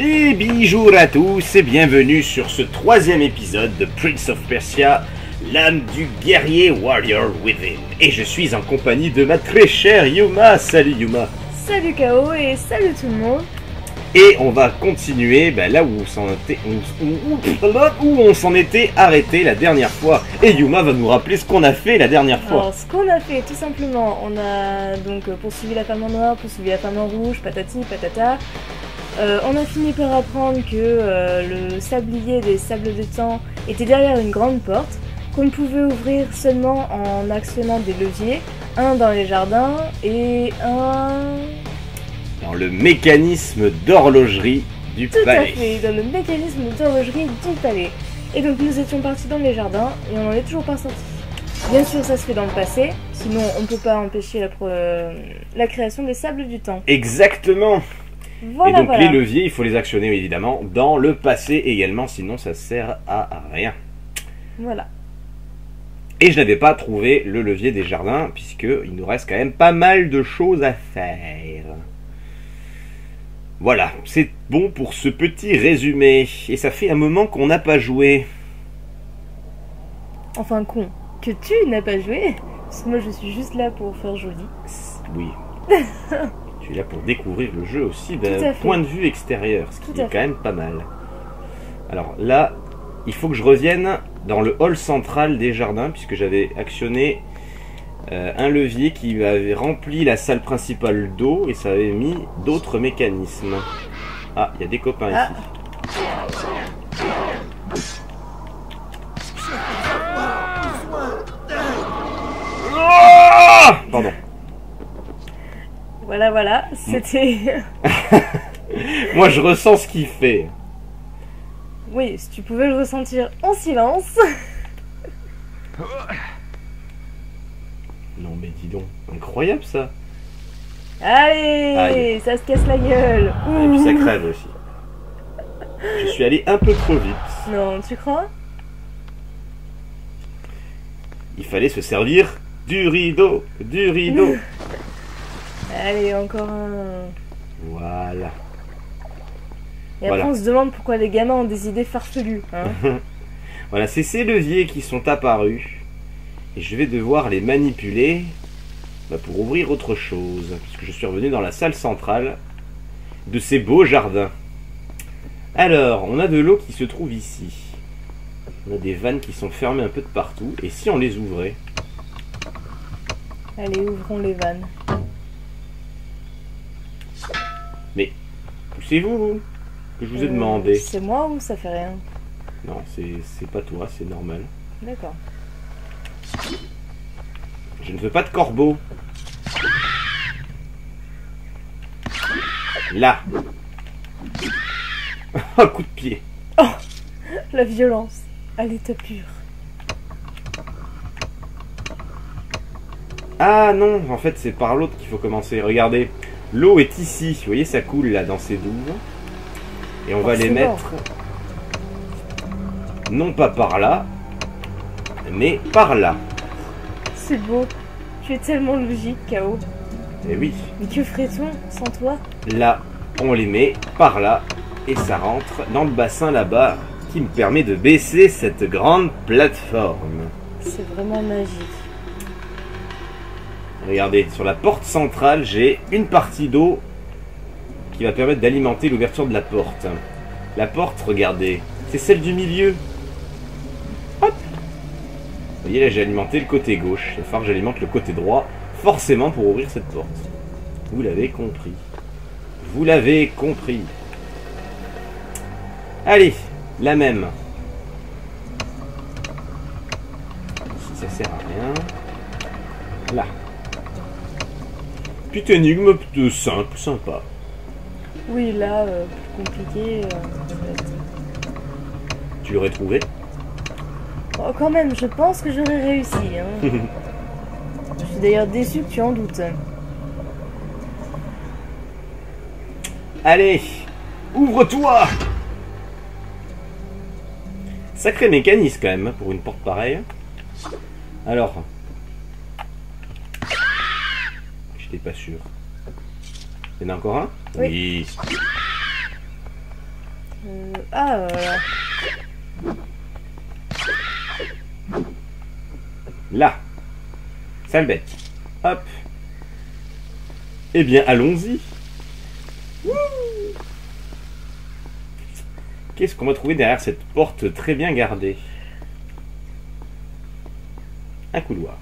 Et bonjour à tous et bienvenue sur ce troisième épisode de Prince of Persia, l'âme du guerrier Warrior Within. Et je suis en compagnie de ma très chère Yuma. Salut Yuma. Salut K.O. et salut tout le monde. Et on va continuer là où on s'en était arrêté la dernière fois. Et Yuma va nous rappeler ce qu'on a fait la dernière fois. Alors ce qu'on a fait tout simplement, on a donc poursuivi la femme en noir, poursuivi la femme en rouge, patati patata. On a fini par apprendre que le sablier des sables de temps était derrière une grande porte, qu'on pouvait ouvrir seulement en actionnant des leviers, un dans les jardins et un... Dans le mécanisme d'horlogerie du palais. Tout à fait, dans le mécanisme d'horlogerie du palais. Et donc nous étions partis dans les jardins et on n'en est toujours pas sortis. Bien sûr ça se fait dans le passé, sinon on ne peut pas empêcher la création des sables du temps. Exactement. Voilà, et donc voilà. les leviers, il faut les actionner évidemment dans le passé également, sinon ça sert à rien. Voilà. Et je n'avais pas trouvé le levier des jardins, puisqu'il nous reste quand même pas mal de choses à faire. Voilà, c'est bon pour ce petit résumé. Et ça fait un moment qu'on n'a pas joué. Enfin con, que tu n'as pas joué, parce que moi je suis juste là pour faire joli. Oui. Tu es là pour découvrir le jeu aussi Tout à d'un fait. point de vue extérieur, ce Tout qui à est fait. quand même pas mal. Alors là, il faut que je revienne dans le hall central des jardins, puisque j'avais actionné un levier qui avait rempli la salle principale d'eau et ça avait mis d'autres mécanismes. Ah, il y a des copains Ah. ici. Ah, pardon. Voilà, voilà, c'était... Moi je ressens ce qu'il fait. Oui, si tu pouvais le ressentir en silence. Non mais dis donc, incroyable ça. Allez, Aïe. ça se casse la gueule. Et puis ça crève aussi. Je suis allé un peu trop vite. Non, tu crois? Il fallait se servir du rideau, du rideau. Allez, encore un... Voilà. Et après Voilà. on se demande pourquoi les gamins ont des idées farfelues. Hein. Voilà, c'est ces leviers qui sont apparus. Et je vais devoir les manipuler pour ouvrir autre chose. Puisque je suis revenu dans la salle centrale de ces beaux jardins. Alors, on a de l'eau qui se trouve ici. On a des vannes qui sont fermées un peu de partout. Et si on les ouvrait? Allez, ouvrons les vannes. Mais, poussez-vous, que je vous ai demandé. C'est moi ou ça fait rien? Non, c'est pas toi, c'est normal. D'accord. Je ne veux pas de corbeau. Là. Un coup de pied. La violence, à l'état pur. Ah non, en fait c'est par l'autre qu'il faut commencer. Regardez, l'eau est ici. Vous voyez, ça coule là dans ces douves. Et on va les Forcément. mettre non pas par là, mais par là. C'est beau. Tu es tellement logique, K.O. Et oui, Mais que ferait-on sans toi? là, on les met par là. Et ça rentre dans le bassin là-bas, qui me permet de baisser cette grande plateforme. C'est vraiment magique. Regardez, sur la porte centrale, j'ai une partie d'eau qui va permettre d'alimenter l'ouverture de la porte. La porte, regardez, c'est celle du milieu. Hop! Vous voyez, là, j'ai alimenté le côté gauche. Il va falloir que j'alimente le côté droit, forcément, pour ouvrir cette porte. Vous l'avez compris. Vous l'avez compris. Allez, la même. Si ça sert à rien. Là. Petite énigme de simple, sympa. Oui, là, plus compliqué. Ça va être- Tu l'aurais trouvé? Oh, quand même, je pense que j'aurais réussi. Hein. Je suis d'ailleurs déçu que tu en doutes. Allez, ouvre-toi! Sacré mécanisme quand même hein, pour une porte pareille. Alors, j'étais pas sûr. Il y en a encore un? Oui. Voilà. Là. Sale bête. Hop. Eh bien, allons-y. Qu'est-ce qu'on va trouver derrière cette porte très bien gardée? Un couloir.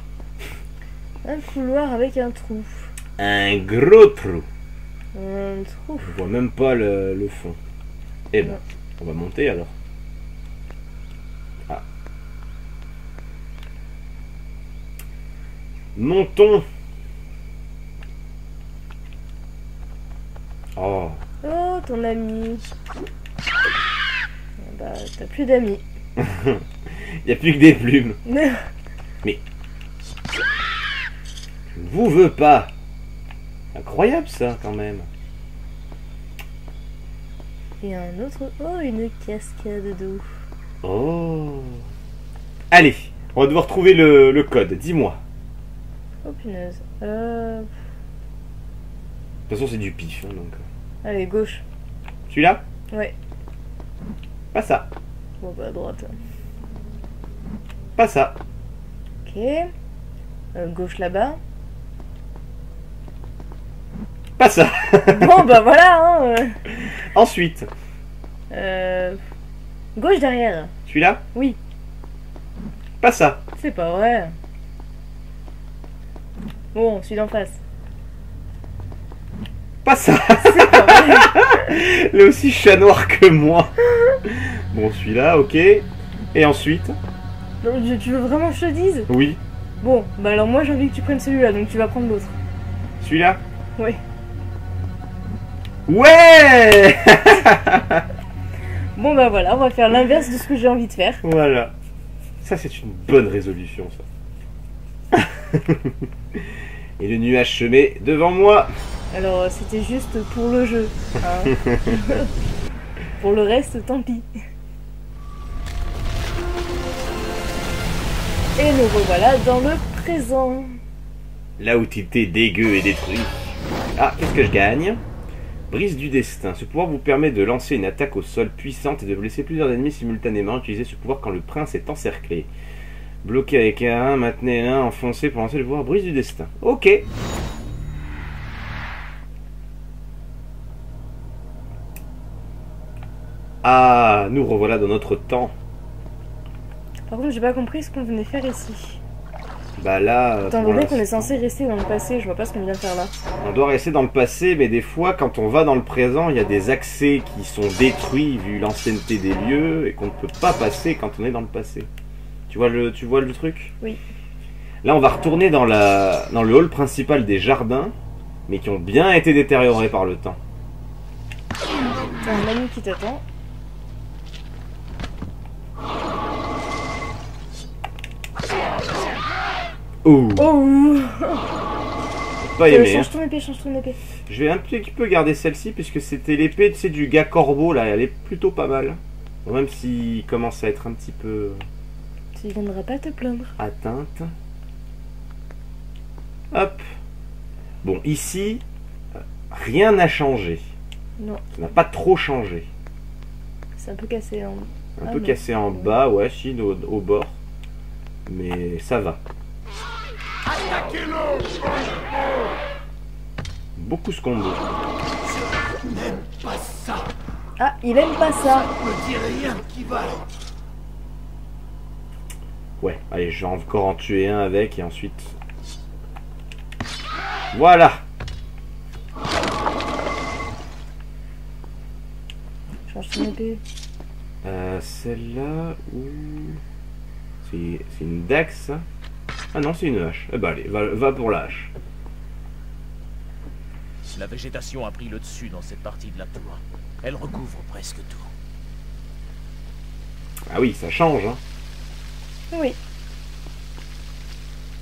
Un couloir avec un trou. Un gros trou. Un trou. Je vois même pas le fond. Eh ben, on va monter alors. Ah. Montons. Oh. Oh, ton ami. Bah, t'as plus d'amis. Il n'y a plus que des plumes. Mais je ne vous veux pas. Incroyable ça quand même. Et un autre... Oh, une cascade d'eau. Oh. Allez, on va devoir trouver le code. Dis-moi. Oh punaise. De toute façon c'est du pif. Hein, donc. Allez, gauche. Celui-là? Ouais. Pas ça. Bon bah à droite. Pas ça. Ok. Gauche là-bas. Pas ça. Bon bah voilà hein. Ensuite. Gauche derrière. Celui-là? Oui. Pas ça. C'est pas vrai. Bon, celui d'en face. Pas ça. C'est pas vrai. Là aussi chat noir que moi. Bon celui-là, ok. Et ensuite? Donc, tu veux vraiment que je te dise? Oui. Bon, bah alors moi j'ai envie que tu prennes celui-là, donc tu vas prendre l'autre. Celui-là? Oui. Ouais. Bon bah voilà, on va faire l'inverse de ce que j'ai envie de faire. Voilà. Ça c'est une bonne résolution ça. Et le nuage se met devant moi. Alors c'était juste pour le jeu. Hein. Pour le reste, tant pis. Et nous revoilà dans le présent. Là où t'étais dégueu et détruit. Ah, qu'est-ce que je gagne? Brise du destin. Ce pouvoir vous permet de lancer une attaque au sol puissante et de blesser plusieurs ennemis simultanément. Utilisez ce pouvoir quand le prince est encerclé. Bloqué avec un, maintenez un, enfoncé pour lancer le pouvoir brise du destin. Ok. Ah, nous revoilà dans notre temps. Par contre, j'ai pas compris ce qu'on venait faire ici. Bah là... Étant donné qu'on est censé rester dans le passé, je vois pas ce qu'on vient faire là. On doit rester dans le passé, mais des fois, quand on va dans le présent, il y a des accès qui sont détruits vu l'ancienneté des lieux et qu'on ne peut pas passer quand on est dans le passé. Tu vois le truc? Oui. Là, on va retourner dans le hall principal des jardins, mais qui ont bien été détériorés par le temps. T'as un ami qui t'attend. Ouh, Oh pas aimé. Hein. Change ton épée, change ton épée. Je vais un petit peu garder celle-ci, puisque c'était l'épée, tu sais, du gars corbeau, là, elle est plutôt pas mal. Bon, même s'il commence à être un petit peu Tu viendras pas te plaindre. atteinte. Hop. Bon, ici, rien n'a changé. Non, Ça n'a pas trop changé. c'est un peu cassé en... Un Ah peu non. cassé en bas, ouais, si, au bord. Mais ça va. Beaucoup ce combo. Ah, il aime pas ça. Ouais, allez, je vais encore en tuer un avec et ensuite... Voilà. Change ton épée. Celle-là... C'est une dague, ça? Ah non, c'est une hache. Eh ben allez, va pour la hache. La végétation a pris le dessus dans cette partie de la tour. Elle recouvre presque tout. Ah oui, ça change, hein. Oui.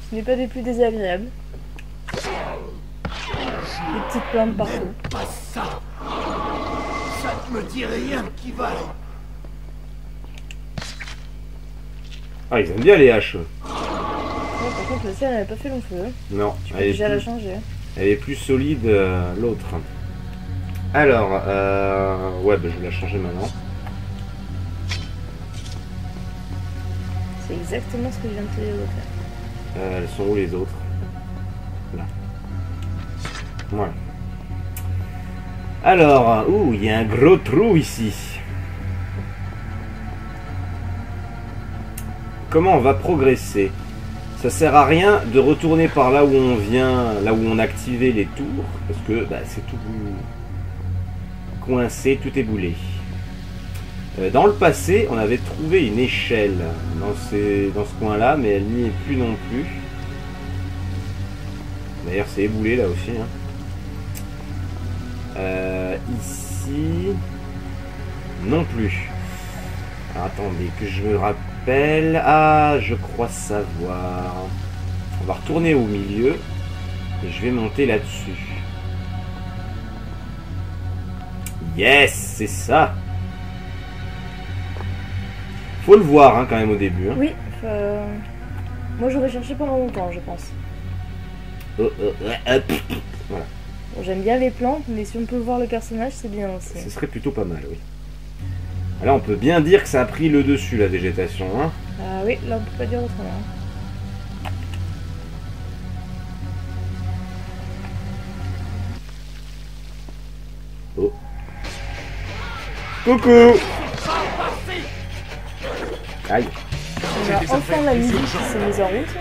Ce n'est pas des plus désagréables. Des petites plantes partout. Pas ça. Ça ne me dit rien qui va. Ah, ils aiment bien les haches. Ouais, par contre, la sienne, elle n'a pas fait long feu. Hein. Non, Tu peux déjà la changer. elle est plus solide l'autre. Alors, ouais, bah, je vais la changer maintenant. C'est exactement ce que je viens de te dire de faire. Elles sont où les autres? Là. Voilà. Alors, ouh, il y a un gros trou ici. Comment on va progresser? Ça sert à rien de retourner par là où on vient, là où on a activé les tours, parce que bah, c'est tout coincé, tout est boulé. Dans le passé, on avait trouvé une échelle dans ce coin-là, mais elle n'y est plus non plus. D'ailleurs, c'est éboulé là aussi. Hein. Ici, non plus. Alors, attendez, que je me rappelle. Ah, je crois savoir. On va retourner au milieu et je vais monter là-dessus. Yes, c'est ça. Faut le voir hein, quand même au début. Hein. Oui, moi j'aurais cherché pendant longtemps, je pense. Voilà. Bon, j'aime bien les plantes, mais si on peut voir le personnage, c'est bien aussi. Ce serait plutôt pas mal, oui. Là, on peut bien dire que ça a pris le dessus, la végétation. Hein. Ah oui, là on peut pas dire autrement. Oh. Coucou. Aïe. On a enfin la musique qui s'est mise en route.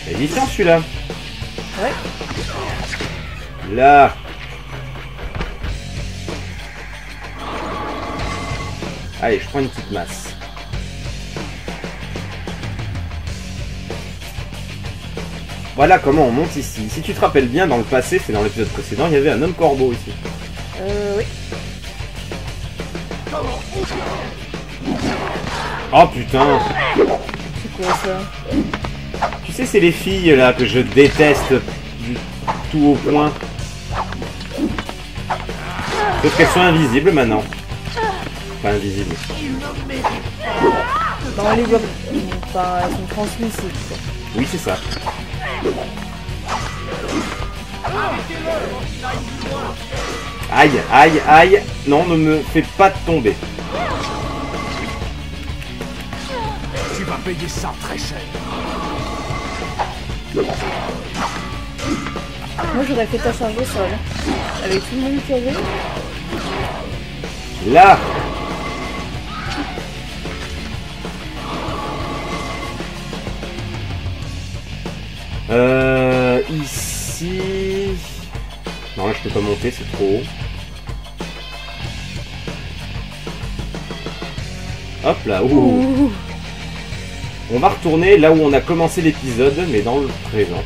Il est viciant celui-là. Ouais. Là. Allez, je prends une petite masse. Voilà comment on monte ici. Si tu te rappelles bien, dans le passé, c'est dans l'épisode précédent, il y avait un homme corbeau ici. Oui. Oh putain. C'est quoi ça? Tu sais, c'est les filles là que je déteste du tout au point. Sauf qu'elles sont invisibles maintenant. Pas invisibles. Bah, on les voit. Enfin, elles sont translucides. Oui, c'est ça. Aïe, aïe, aïe. Non, ne me fais pas tomber. Tu vas payer ça très cher. Moi j'aurais fait ta charge au sol. Avec tout le monde qui avait. Là. Ici. Non, là je peux pas monter, c'est trop haut. Hop là, ouh. Ouh. On va retourner là où on a commencé l'épisode, mais dans le présent.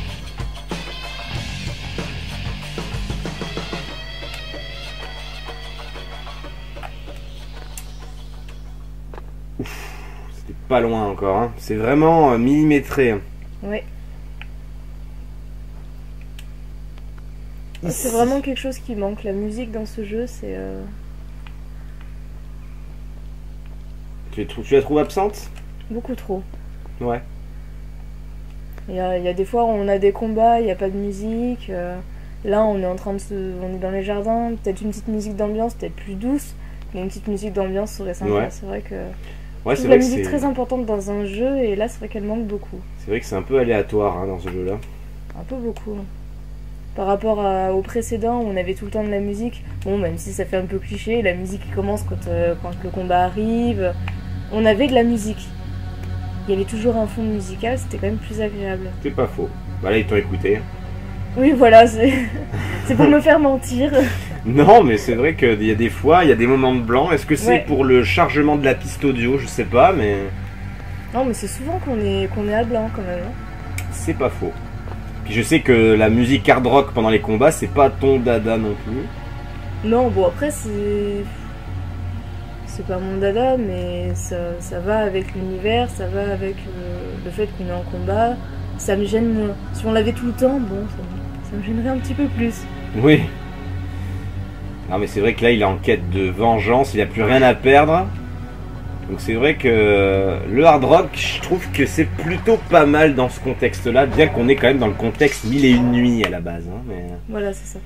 Ouf, c'était pas loin encore, hein. C'est vraiment millimétré. Hein. Ouais. Ici. C'est vraiment quelque chose qui manque. La musique dans ce jeu, c'est... Tu la trouves absente? beaucoup trop. Ouais. Il y a des fois où on a des combats, il n'y a pas de musique. Là, on est en train de on est dans les jardins, peut-être une petite musique d'ambiance, peut-être plus douce, mais une petite musique d'ambiance serait sympa. Ouais. C'est vrai que Ouais, je c'est trouve la vrai que musique c'est... très importante dans un jeu, et là, c'est vrai qu'elle manque beaucoup. C'est vrai que c'est un peu aléatoire hein, dans ce jeu-là. Un peu beaucoup. Par rapport au précédent, où on avait tout le temps de la musique. Bon, même si ça fait un peu cliché, la musique qui commence quand le combat arrive. On avait de la musique. Il y avait toujours un fond musical, c'était quand même plus agréable. C'est pas faux. Bah là, ils t'ont écouté. Oui, voilà, c'est pour me faire mentir. Non, mais c'est vrai qu'il y a des fois, il y a des moments de blanc. Est-ce que c'est Ouais. pour le chargement de la piste audio? Je sais pas, mais Non, mais c'est souvent qu'on est à blanc quand même. Hein. c'est pas faux. Puis je sais que la musique hard rock pendant les combats, c'est pas ton dada non plus. Non, bon, après, c'est pas mon dada, mais ça va avec l'univers, ça va avec le fait qu'on est en combat. Ça me gêne moins. Si on l'avait tout le temps, bon, ça me gênerait un petit peu plus. Oui. Non, mais c'est vrai que là, il est en quête de vengeance, il a plus rien à perdre. Donc c'est vrai que le hard rock, je trouve que c'est plutôt pas mal dans ce contexte-là, bien qu'on est quand même dans le contexte 1001 nuits à la base. Hein, mais Voilà, c'est ça.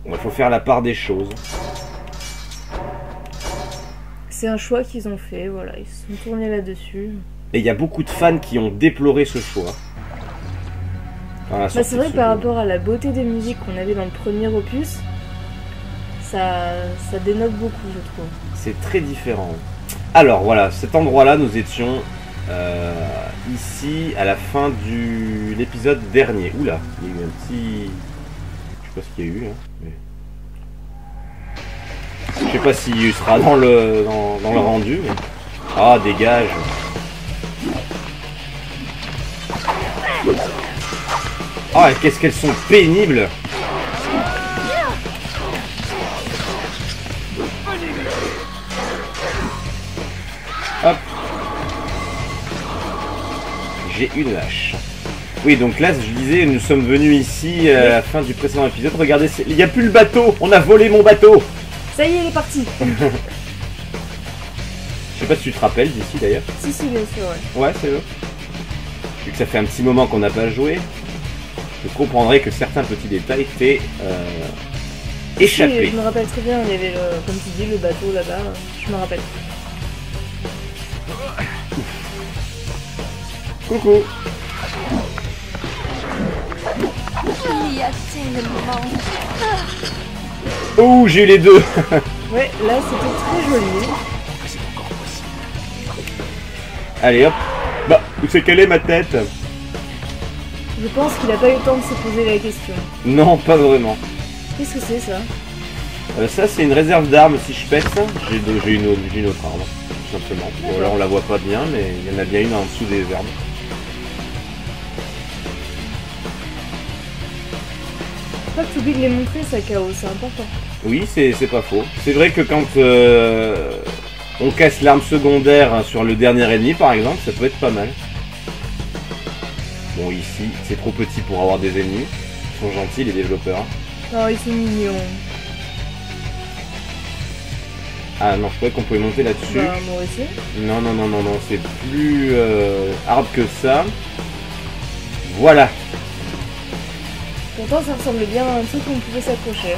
il faut faire la part des choses. C'est un choix qu'ils ont fait, voilà, ils se sont tournés là-dessus. Et il y a beaucoup de fans qui ont déploré ce choix. Bah, c'est vrai que par rapport à la beauté des musiques qu'on avait dans le premier opus, ça dénote beaucoup, je trouve. C'est très différent. Alors voilà, cet endroit-là, nous étions ici à la fin de l'épisode dernier. Oula, il y a eu un petit... Je sais pas ce qu'il y a eu, hein, mais... Je sais pas s'il sera dans le rendu, mais... Ah, dégage. Ah, qu'est-ce qu'elles sont pénibles. Hop. J'ai une hache. Oui, donc là, je disais, nous sommes venus ici à la fin du précédent épisode. Regardez, il n'y a plus le bateau. On a volé mon bateau. Ça y est, il est parti. Je sais pas si tu te rappelles d'ici d'ailleurs. Si, bien sûr, ouais. Ouais, c'est eux. Vu que ça fait un petit moment qu'on n'a pas joué, je comprendrais que certains petits détails t'aient échappé. Oui, je me rappelle très bien, il y avait, comme tu dis, le bateau là-bas. Je me rappelle. Coucou. Il y a tellement... Oh, j'ai eu les deux. Ouais, là c'était très joli. Allez hop. Bah, où c'est qu'elle est ma tête? Je pense qu'il a pas eu le temps de se poser la question. Non, pas vraiment. Qu'est-ce que c'est ça? Ça c'est une réserve d'armes. Si je pète, j'ai une autre arme, tout simplement. Bon, là on la voit pas bien, mais il y en a bien une en dessous des herbes. Faut pas que tu oublies de les montrer, ça, Chaos, c'est important. Oui, c'est pas faux. C'est vrai que quand on casse l'arme secondaire sur le dernier ennemi, par exemple, ça peut être pas mal. Bon, ici, c'est trop petit pour avoir des ennemis. Ils sont gentils, les développeurs. Oh, ils sont mignons. Ah non, je croyais qu'on pouvait monter là-dessus. Bah, moi aussi. Non, c'est plus hard que ça. Voilà. Pourtant, ça ressemble bien à un truc où on pouvait s'accrocher.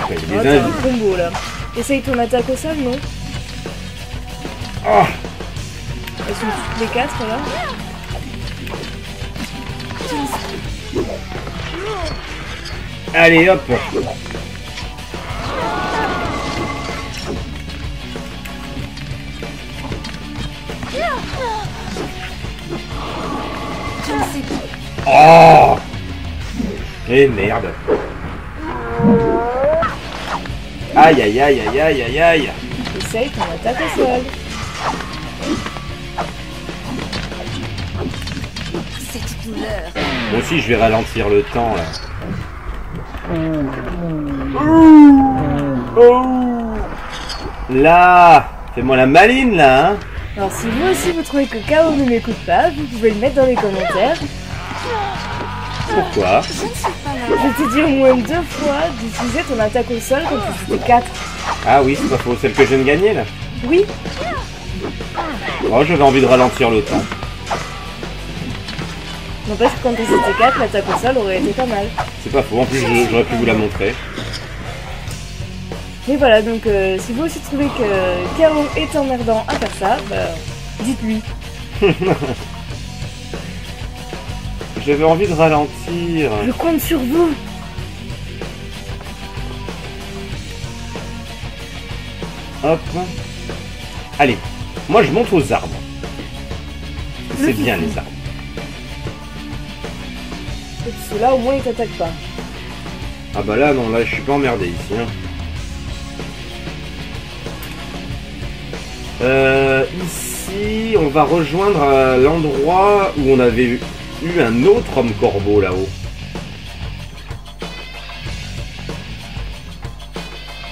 Ouais, Oh, t'as un combo là. Essaye ton attaque au sol, non? Oh. Elles sont toutes les 4 là. Allez hop. Oh. Eh merde. Aïe aïe aïe aïe aïe aïe aïe. Essaye ton attaque au sol. Cette douleur. Moi aussi je vais ralentir le temps là. Là, fais-moi la maline là, hein. Alors si vous aussi vous trouvez que Chaos ne m'écoute pas, vous pouvez le mettre dans les commentaires. Pourquoi? Je ne suis pas là. Je t'ai dit au moins 2 fois d'utiliser ton attaque au sol quand c'était 4. Ah oui, c'est pas faux, celle que je viens de gagner là. Oui. Oh, j'avais envie de ralentir le temps. N'empêche que quand c'était 4, l'attaque au sol aurait été pas mal. C'est pas faux, en plus j'aurais pu vous la montrer. Mais voilà, donc si vous aussi trouvez que Chaos est emmerdant à faire ça, bah dites-lui. J'avais envie de ralentir. Je compte sur vous. Hop. Allez, moi je monte aux arbres. C'est bien les arbres. Et puis ceux-là au moins ils t'attaquent pas. Ah bah là non, là je suis pas emmerdé ici. Hein. Ici, on va rejoindre l'endroit où on avait eu un autre homme corbeau là-haut.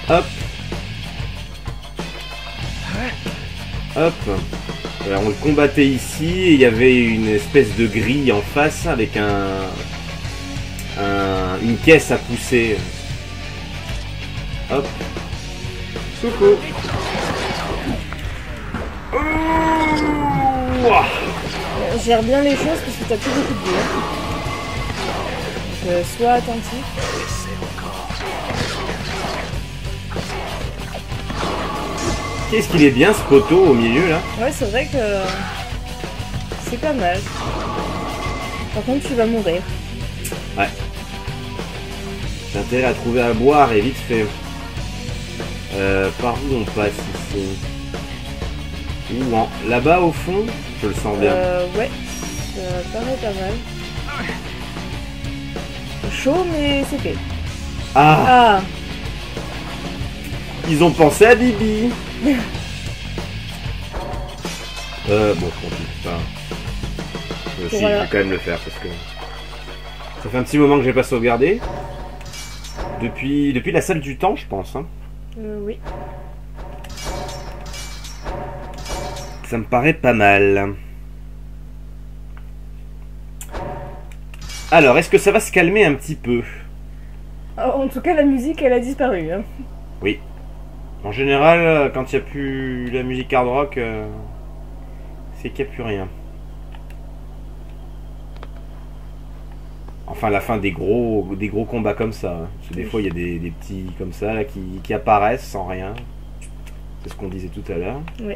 Hop. Hop. Alors on le combattait ici et il y avait une espèce de grille en face avec une caisse à pousser. Hop. Coucou. Gère bien les choses parce que t'as plus beaucoup de vie. Donc sois attentif. Qu'est-ce qu'il est bien ce poteau au milieu là. Ouais, c'est vrai que c'est pas mal. Par contre, tu vas mourir. Ouais. J'ai intérêt à trouver à boire et vite fait. Par où on passe ici? Où là-bas au fond? Je le sens bien. Ouais, ça paraît pas mal. Chaud, mais c'est fait. Ah, Ah, ils ont pensé à Bibi. Bon, enfin, si, Voilà. je vais quand même le faire parce que ça fait un petit moment que j'ai pas sauvegardé. Depuis la salle du temps, je pense. Hein. oui. Ça me paraît pas mal. Alors, est-ce que ça va se calmer un petit peu? En tout cas, la musique, elle a disparu. Hein. Oui. En général, quand il n'y a plus la musique hard rock, c'est qu'il n'y a plus rien. Enfin, la fin des gros combats comme ça. Hein. Parce que des fois, il y a des petits comme ça là, qui apparaissent sans rien. C'est ce qu'on disait tout à l'heure. Oui.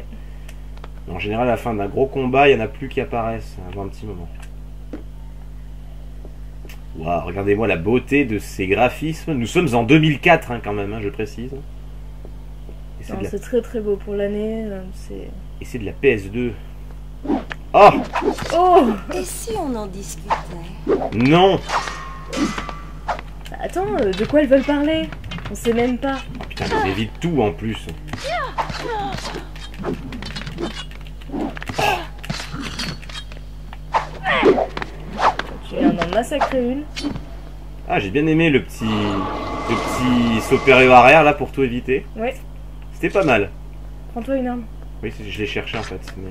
En général, à la fin d'un gros combat, il n'y en a plus qui apparaissent avant un petit moment. Waouh, regardez-moi la beauté de ces graphismes. Nous sommes en 2004 hein, quand même, hein, je précise. Et c'est Non, de la... c'est très très beau pour l'année. Et c'est de la PS2. Oh Oh, Et si on en discutait? non. bah, attends, de quoi ils veulent parler? On sait même pas. Putain, on évite tout en plus. Tu viens d'en massacrer une. Ah, j'ai bien aimé le petit saut périlleux arrière là pour tout éviter. Ouais, C'était pas mal. prends-toi une arme. Oui, je l'ai cherché en fait, mais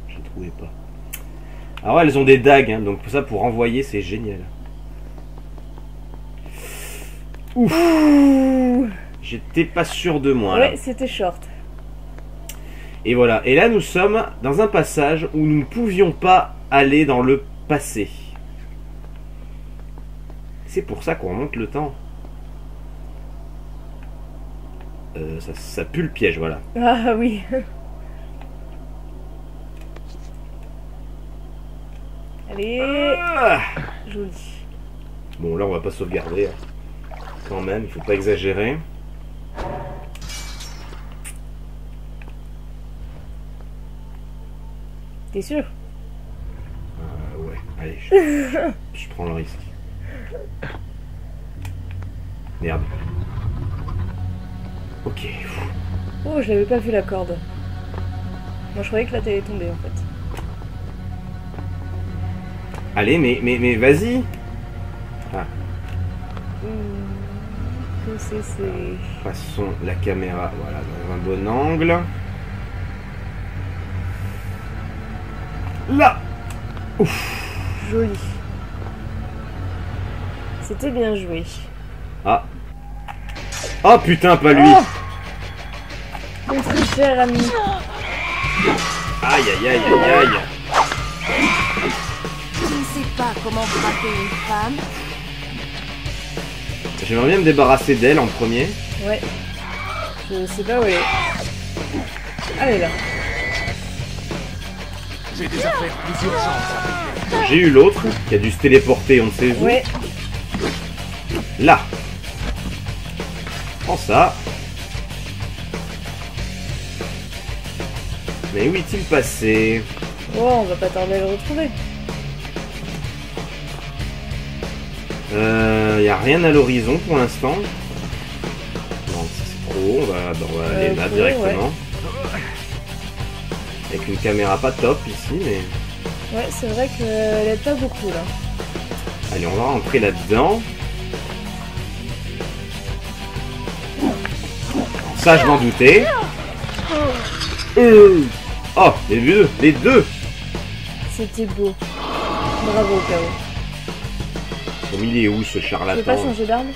je ne trouvais pas. Alors elles ont des dagues, hein, donc ça pour envoyer c'est génial. Ouf. Ouh. J'étais pas sûr de moi là. Ouais, c'était short. Et voilà, et là nous sommes dans un passage où nous ne pouvions pas aller dans le passé. C'est pour ça qu'on remonte le temps. Ça pue le piège, voilà. Ah oui. Allez, Ah joli. bon, là on va pas sauvegarder. Hein. Quand même, il faut pas exagérer. T'es sûr? Ouais, allez, je prends le risque. Merde. Ok. Oh, je l'avais pas vu la corde. Moi, je croyais que là, t'allais tomber en fait. Allez, mais vas-y. Ah, Que c'est. passons la caméra, voilà, dans un bon angle. Là. Ouf. Joli. C'était bien joué. Ah. Oh putain, pas lui. Oh, mon très cher ami. Aïe aïe aïe aïe aïe. Tu ne sais pas comment frapper une femme? J'aimerais bien me débarrasser d'elle en premier. Ouais. Je sais pas où elle est. Ah, elle est là. J'ai des affaires plus urgentes à régler. J'ai eu l'autre qui a dû se téléporter on ne sait où. Ouais. Là. Prends ça. Mais où est-il passé? Oh, on va pas tarder à le retrouver. Y a rien à l'horizon pour l'instant. Non, c'est trop haut, on va aller là oui, directement. Avec une caméra pas top ici, mais... Ouais, c'est vrai qu'elle aide pas beaucoup là. Allez, on va rentrer là-dedans. Ça, je m'en doutais. Oh, les deux. C'était beau. Bravo, K.O. Bon, il est où ce Tu veux charlatan? pas changer d'arme?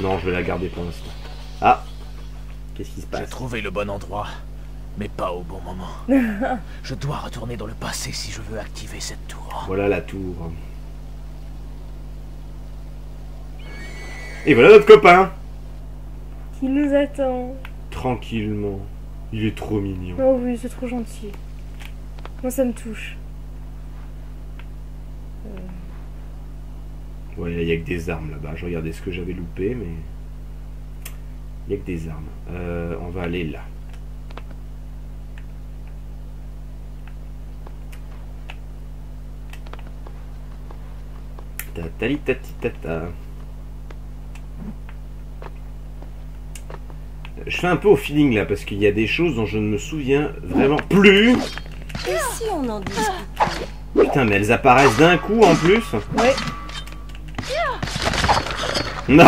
Non, je vais la garder pour l'instant. Ah, qu'est-ce qui se J'ai passe? trouvé le bon endroit, mais pas au bon moment. Je dois retourner dans le passé si je veux activer cette tour. Voilà la tour. Et voilà notre copain. Qui nous attend? Tranquillement. Il est trop mignon. Oh oui, c'est trop gentil. Moi, ça me touche. Ouais, il n'y a que des armes là-bas. Je regardais ce que j'avais loupé, mais... Il n'y a que des armes. On va aller là. Ta-tali-tati-tata. Je fais un peu au feeling là, parce qu'il y a des choses dont je ne me souviens vraiment plus. Et si on en discutait? Putain, mais elles apparaissent d'un coup en plus. Ouais. Non.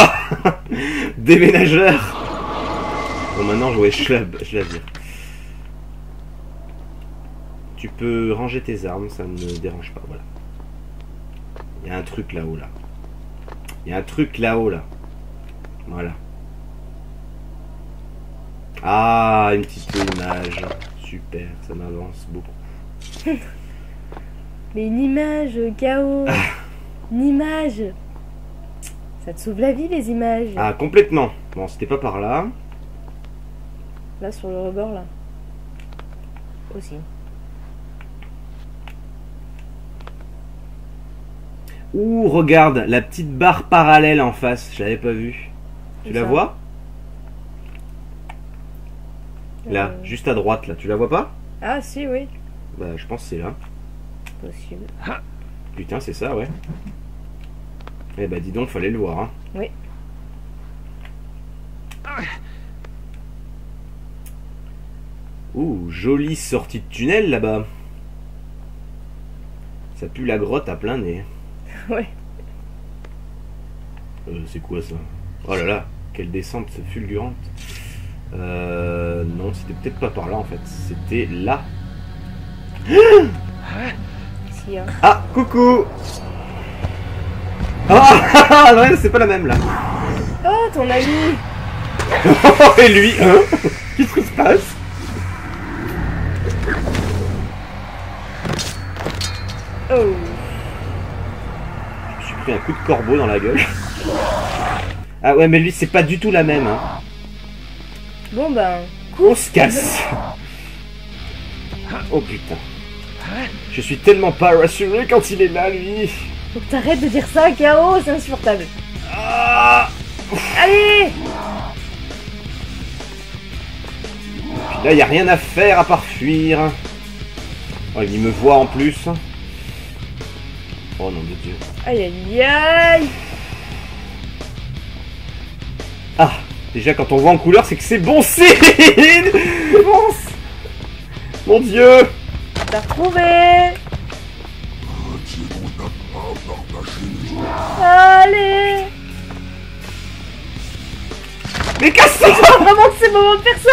Déménageur. Bon, maintenant, je la vire. Tu peux ranger tes armes, ça ne me dérange pas, voilà. Il y a un truc là-haut, là. Il y a un truc là-haut, là. Voilà. Ah, une petite image. Super, ça m'avance beaucoup. Mais une image, Chaos. Une image. Ça te sauve la vie, les images. Ah, complètement. Bon, c'était pas par là. Là, sur le rebord, là. Aussi. Ouh, regarde, la petite barre parallèle en face. Je l'avais pas vue. Tu la vois? Là, juste à droite, là. Tu la vois pas? Ah, si, oui. Bah, je pense que c'est là. Possible. Putain, c'est ça, ouais. Eh bah, dis donc, fallait le voir, hein. Oui. Ouh, jolie sortie de tunnel, là-bas. Ça pue la grotte à plein nez. Ouais. C'est quoi, ça? Oh là là, quelle descente fulgurante. Non, c'était peut-être pas par là, en fait. C'était là. Si, hein. Ah, coucou. Ah, ouais, c'est pas la même, là. Oh, ton ami. Et lui, hein? Qu'est-ce qui se passe? Oh. Je me suis pris un coup de corbeau dans la gueule. Ah ouais, mais lui, c'est pas du tout la même, hein. Bon, ben... On se casse. Oh putain. Je suis tellement pas rassuré quand il est là, lui. Faut que t'arrêtes de dire ça, Chaos, c'est insupportable. Ah. Allez. Là, il n'y a rien à faire à part fuir. Oh, il me voit en plus. Oh nom de Dieu. Aïe, aïe, aïe. Ah, déjà quand on voit en couleur, c'est que c'est bon signe. Fonce. Mon Dieu. T'as retrouvé. Allez. Mais casse-toi. Vraiment de ces moments de faire ça.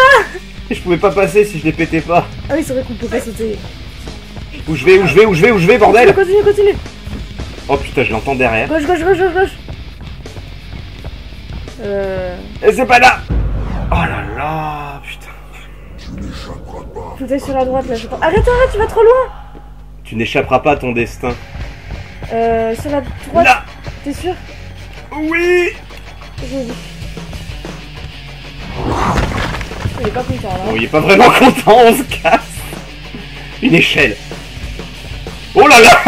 Je pouvais pas passer si je les pétais pas. Ah oui, c'est vrai qu'on peut pas sauter. Où je vais, bordel. Continue. Oh putain, je l'entends derrière. Gauche. Et c'est pas là. Oh là là, putain. Faut aller sur la droite, là, je crois. Arrête, tu vas trop loin. Tu n'échapperas pas à ton destin. Sur la droite. Là. T'es sûr? Oui. Il est pas content, là. Bon, il est pas vraiment content, on se casse. Une échelle. Oh là là.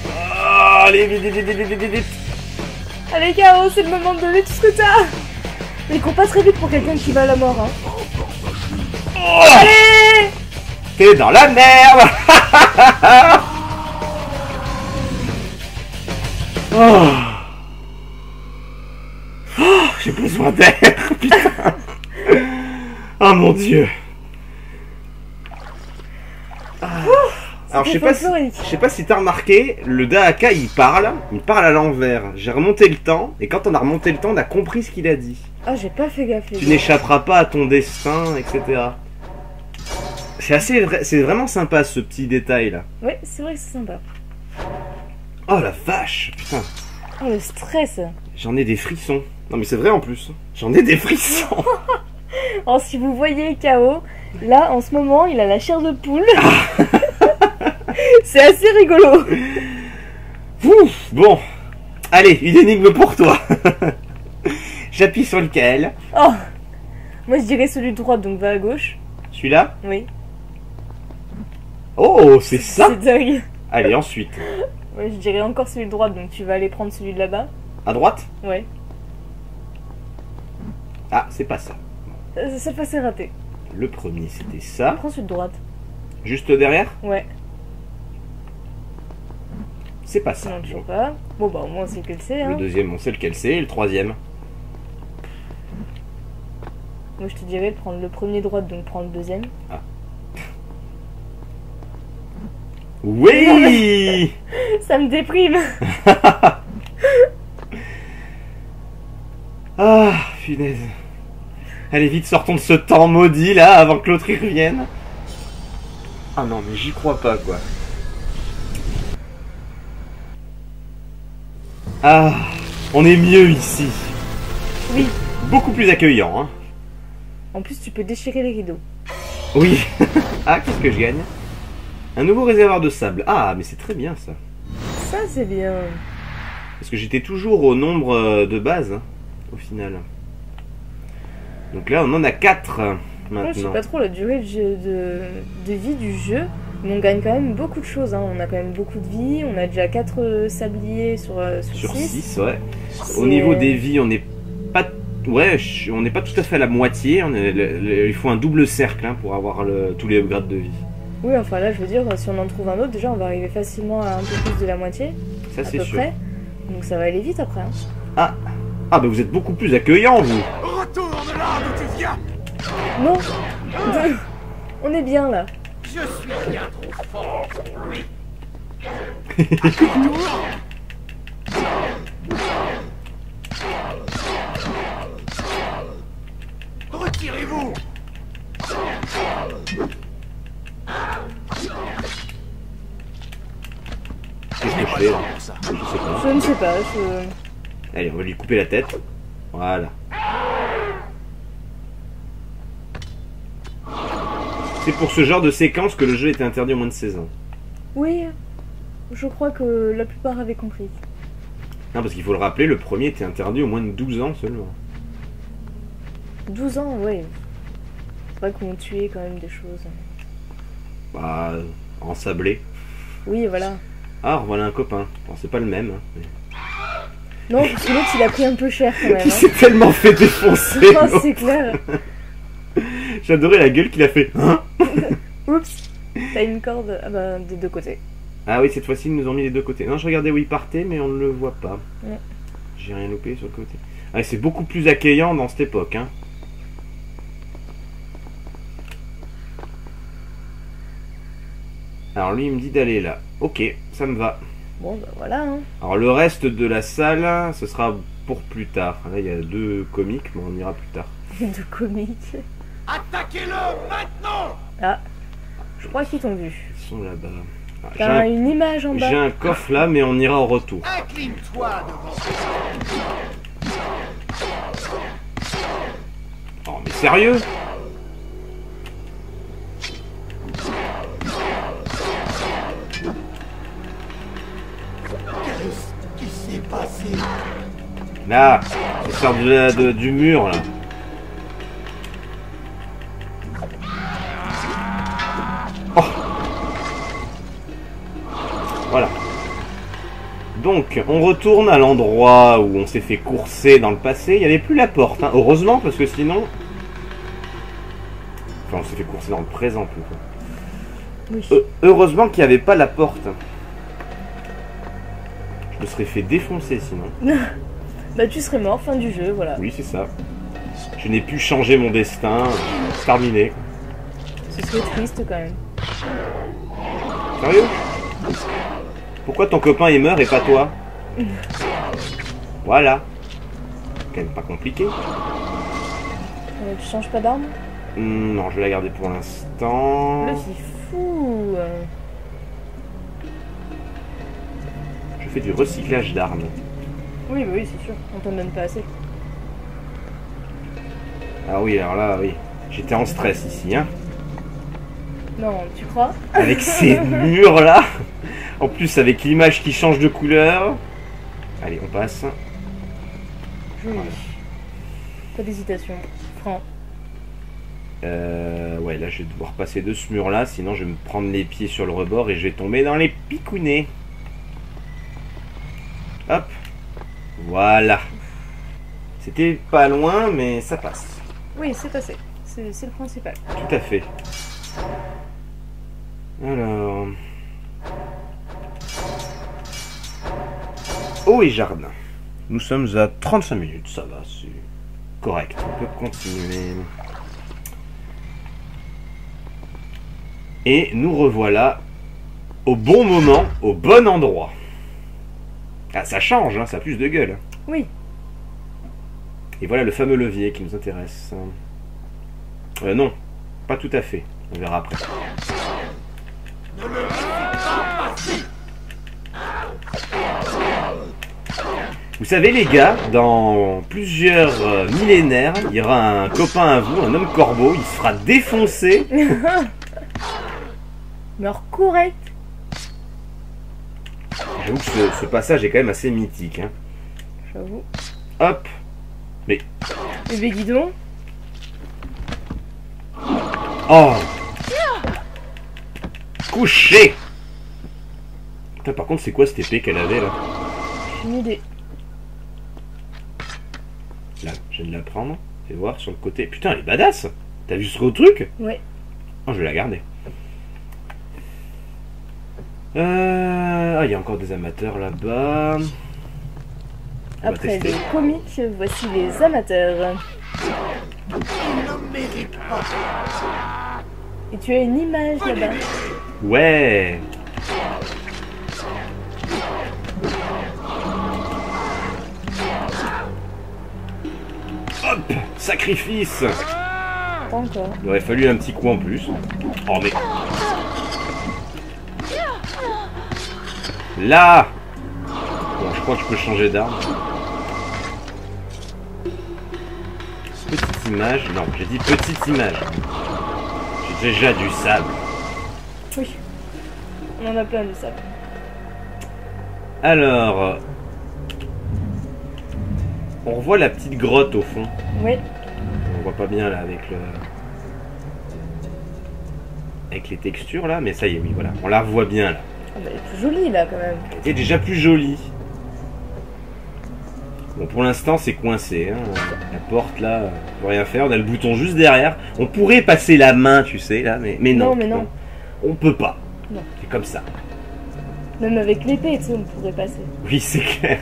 Ah, allez, vite. Allez, Chaos, c'est le moment de donner tout ce que t'as. Mais qu'on passe très vite pour quelqu'un qui va à la mort, hein. Oh, Allez. t'es dans la merde. Oh. Oh, j'ai besoin d'air, putain. Oh mon Dieu. Alors je sais pas si t'as remarqué, le Dahaka il parle à l'envers. J'ai remonté le temps, et quand on a remonté le temps, on a compris ce qu'il a dit. Ah, j'ai pas fait gaffe. Tu n'échapperas pas à ton destin, etc. C'est vraiment sympa ce petit détail là. Ouais, c'est vrai que c'est sympa. Oh la vache, putain. Oh, le stress. J'en ai des frissons. Non mais c'est vrai en plus. J'en ai des frissons. Oh, si vous voyez Chaos, là en ce moment il a la chair de poule. C'est assez rigolo. Ouf, bon. Allez, une énigme pour toi. J'appuie sur lequel? Oh, Moi je dirais celui de droite, donc va à gauche. Celui-là? Oui. Oh, c'est ça? C'est dingue. Allez, ensuite. Ouais, je dirais encore celui de droite, donc tu vas aller prendre celui de là-bas. À droite? Ouais. Ah, c'est pas ça. Ça c'est raté. Le premier, c'était ça. Prends celui de droite. Juste derrière? Ouais. C'est pas ça. Non, toujours pas. Bon bah au moins c'est que le c'est. Le Hein. deuxième, on sait lequel c'est. Et le troisième? Moi je te dirais de prendre le premier de droite, donc prends le deuxième. Oui. Ça me déprime. Ah, punaise. Allez, vite, sortons de ce temps maudit, là, avant que l'autre y revienne. Ah non, mais j'y crois pas, quoi. Ah, on est mieux ici. Oui. Beaucoup plus accueillant, hein. En plus tu peux déchirer les rideaux. Oui. Ah, qu'est-ce que je gagne? Un nouveau réservoir de sable. Ah, mais c'est très bien, ça. Ça c'est bien. Parce que j'étais toujours au nombre de base, hein, au final. Donc là, on en a 4 Moi, je sais maintenant. pas trop la durée de vie du jeu, mais on gagne quand même beaucoup de choses. Hein. On a quand même beaucoup de vie, on a déjà 4 sabliers sur Sur 6. 6, ouais. Au niveau des vies, on n'est pas... Ouais, on n'est pas tout à fait à la moitié. Il faut un double cercle hein, pour avoir tous les upgrades de vie. Oui, enfin là, je veux dire, si on en trouve un autre, déjà, on va arriver facilement à un peu plus de la moitié, Ça, à c'est peu sûr. près. Donc ça va aller vite après. Hein. Ah, bah vous êtes beaucoup plus accueillant, vous. Retourne là d'où tu viens. Non. On est bien là. Je suis bien trop fort pour lui. Retirez-vous. Qu'est-ce que je fais là? Pour ça. Je sais pas. Je ne sais pas. Allez, on va lui couper la tête. Voilà. C'est pour ce genre de séquence que le jeu était interdit aux moins de 16 ans. Oui, je crois que la plupart avaient compris. Non, parce qu'il faut le rappeler, le premier était interdit aux moins de 12 ans seulement. 12 ans, ouais. C'est vrai qu'on tuait quand même des choses. Bah, ensablé. Oui, voilà. Ah, voilà un copain. Bon, c'est pas le même. Hein, mais... Non, parce que l'autre, il a pris un peu cher quand même. Il Hein. s'est tellement fait défoncer. Oh, l'autre. c'est clair. J'adorais la gueule qu'il a fait. Hein? Oups. T'as une corde des deux côtés. Ah oui, cette fois-ci, ils nous ont mis les deux côtés. Non, je regardais où il partait, mais on ne le voit pas. Ouais. J'ai rien loupé sur le côté. Ah, c'est beaucoup plus accueillant dans cette époque. Hein. Alors lui, il me dit d'aller là. Ok, ça me va. Bon, bah voilà. Hein. Alors le reste de la salle, ce sera pour plus tard. Là, il y a 2 comiques, mais on ira plus tard. De comique. Attaquez-le maintenant. Ah. Je crois qu'ils t'ont vu. Ils sont là-bas. Ah, T'as une image en bas. j'ai un coffre là, mais on ira au retour. Incline-toi devant. Oh, mais sérieux? Qu'est-ce qui s'est passé? Là, ça sort du mur là. Oh. Voilà. Donc, on retourne à l'endroit où on s'est fait courser dans le passé. Il n'y avait plus la porte, hein. Heureusement, parce que sinon... Enfin, on s'est fait courser dans le présent, plutôt. Oui. Heureusement qu'il n'y avait pas la porte. Je me serais fait défoncer, sinon. Bah tu serais mort, fin du jeu, voilà. Oui, c'est ça. Je n'ai pu changer mon destin. C'est terminé. Ce serait triste quand même. Sérieux? Pourquoi ton copain il meurt et pas toi? Voilà. Quand même pas compliqué. Tu changes pas d'arme? Non, je vais la garder pour l'instant. Le fifou. Je fais du recyclage d'armes. Oui, bah oui, c'est sûr. On t'en donne pas assez. Ah oui, alors là, oui. J'étais en stress ici, hein. Non, tu crois? Avec ces murs là. En plus, avec l'image qui change de couleur. Allez, on passe. Joli. Pas d'hésitation. Franc. Ouais, là je vais devoir passer de ce mur là, sinon je vais me prendre les pieds sur le rebord et je vais tomber dans les picounets. Hop. Voilà. C'était pas loin, mais ça passe. Oui, c'est passé. C'est le principal. Tout à fait. Alors... Eau et jardin. Nous sommes à 35 minutes, ça va, c'est correct. On peut continuer. Et nous revoilà au bon moment, au bon endroit. Ah, ça change, hein, ça a plus de gueule. Oui. Et voilà le fameux levier qui nous intéresse. Non, pas tout à fait. On verra après. Vous savez les gars, dans plusieurs millénaires, il y aura un copain à vous, un homme corbeau, il se fera défoncer. Meurs correct. J'avoue que ce passage est quand même assez mythique. Hein. J'avoue. Hop. Mais... Bébé guidon. Oh. Couché. Putain, par contre, c'est quoi cette épée qu'elle avait là? J'ai une idée. Là, je viens de la prendre. Fais voir sur le côté. Putain, elle est badass. T'as vu ce gros truc? Ouais. Oh, je vais la garder. Ah, il y a encore des amateurs là-bas. On va Après tester. les comiques, voici les amateurs. Et tu as une image là-bas. Ouais. Hop. Sacrifice. Pas encore. Il aurait fallu un petit coup en plus. Oh mais... Là. Bon, je crois que je peux changer d'arme. Petite image. Non, j'ai dit petite image. J'ai déjà du sable. Oui. On en a plein de sable. Alors... On revoit la petite grotte au fond. Oui. On voit pas bien là avec le... Avec les textures là, mais ça y est, oui, voilà. On la revoit bien là. Ah bah, elle est plus jolie là quand même. Elle est déjà plus jolie. Bon, pour l'instant, c'est coincé. Hein. La porte là, on peut rien faire. On a le bouton juste derrière. On pourrait passer la main, tu sais, là, mais non. Non, mais non. On peut pas. Non. C'est comme ça. Même avec l'épée, tu sais, on pourrait passer. Oui, c'est clair.